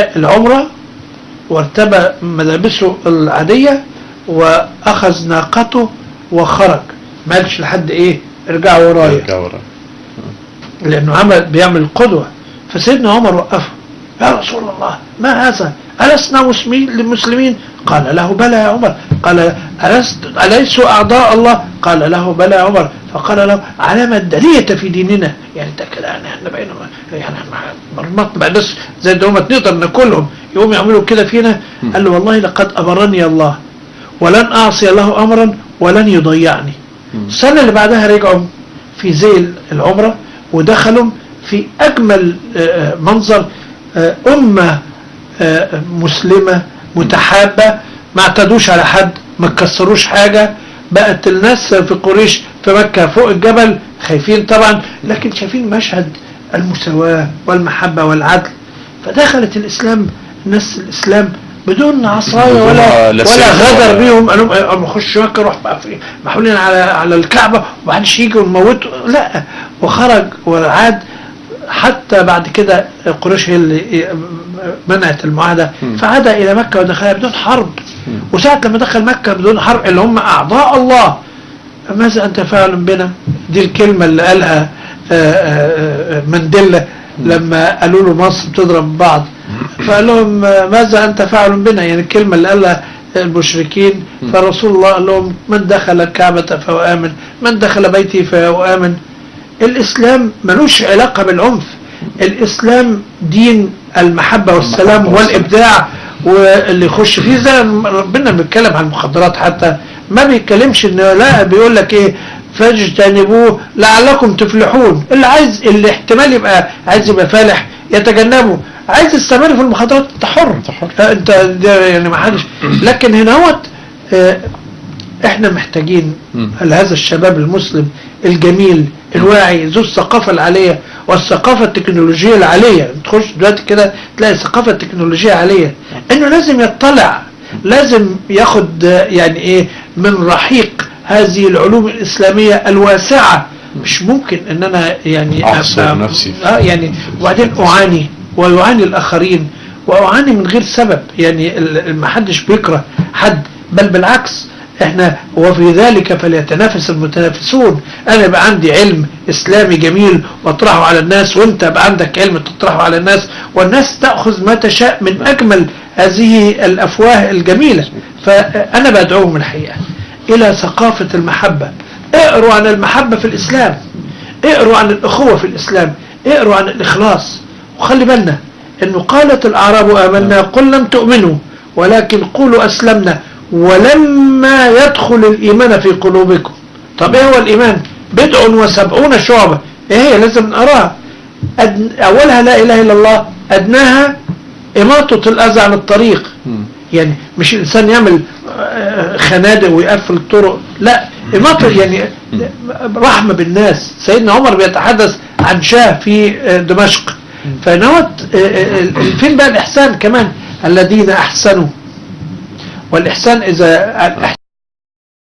العمرة وارتبى ملابسه العادية واخذ ناقته وخرج، ما قالش لحد ايه ارجع ورايا، لانه بيعمل قدوة. فسيدنا عمر وقفه، يا رسول الله ما هذا، ألسنا مسلمين؟ قال له بلى يا عمر. قال أليسوا أعضاء الله؟ قال له بلى يا عمر. فقال له علامة الدنية في ديننا، يعني ده كده احنا بقينا يعني مرمطنا بقى ناس زي دومت نقدر ناكلهم، يقوم يعملوا كده فينا. قال له والله لقد أمرني الله ولن أعصي له أمرا ولن يضيعني. السنة اللي بعدها رجعوا في زي العمرة ودخلوا في أجمل منظر، أمة مسلمة متحابة، ما اعتدوش على حد، ما كسروش حاجة. بقت الناس في قريش في مكة فوق الجبل خايفين طبعا، لكن شايفين مشهد المساواة والمحبة والعدل. فدخلت الناس الإسلام بدون عصاية ولا غدر بيهم. قالوا اخش مكة روح محولين على الكعبة وبعدش يجي ونموته، لا، وخرج وعاد. حتى بعد كده قريش هي اللي منعت المعاهدة، فعاد إلى مكة ودخلها بدون حرب. وساعة لما دخل مكة بدون حرب اللي هم أعضاء الله، ماذا أنت فاعل بنا؟ دي الكلمة اللي قالها مانديلا لما قالوا له مصر بتضرب بعض، فقال لهم ماذا أنت فاعل بنا، يعني الكلمة اللي قالها المشركين. فرسول الله قال لهم من دخل الكعبة فهو آمن، من دخل بيتي فهو آمن. الإسلام ملوش علاقة بالعنف، الإسلام دين المحبة والسلام والإبداع. واللي يخش فيه زي ربنا بيتكلم عن المخدرات، حتى ما بيتكلمش انه لا، بيقول لك ايه فاجتنبوه لعلكم تفلحون. اللي احتمال يبقى عايز يبقى فالح يتجنبه، عايز يستمر في المخدرات انت حر. انت يعني ما حدش. لكن هنا هو احنا محتاجين لهذا الشباب المسلم الجميل الواعي ذو الثقافة العالية والثقافة التكنولوجية العالية. تخش دلوقتي كده تلاقي ثقافة تكنولوجية عالية، انه لازم يطلع، لازم ياخد يعني ايه من رحيق هذه العلوم الإسلامية الواسعة. مش ممكن ان انا يعني احصر نفسي يعني وبعدين اعاني ويعاني الاخرين واعاني من غير سبب. يعني ما حدش بيكره حد، بل بالعكس احنا وفي ذلك فليتنافس المتنافسون. انا يبقى عندي علم اسلامي جميل واطرحه على الناس، وانت يبقى عندك علم تطرحه على الناس، والناس تأخذ ما تشاء من اجمل هذه الافواه الجميلة. فانا بدعوهم الحقيقة الى ثقافة المحبة. اقروا عن المحبة في الاسلام، اقروا عن الاخوة في الاسلام، اقروا عن الاخلاص. وخلي بالنا انه قالت الاعراب امنا قل لم تؤمنوا ولكن قولوا اسلمنا ولما يدخل الإيمان في قلوبكم. طب ايه هو الإيمان؟ 70 شعبة. ايه هي؟ لازم نقراها. أولها لا إله إلا الله، أدناها إماطة الأذى عن الطريق. يعني مش الإنسان يعمل خنادق ويقفل الطرق، لا، إماطة يعني رحمة بالناس. سيدنا عمر بيتحدث عن شاه في دمشق، فنوت فين بقى الإحسان كمان؟ الذين أحسنوا. والإحسان إذا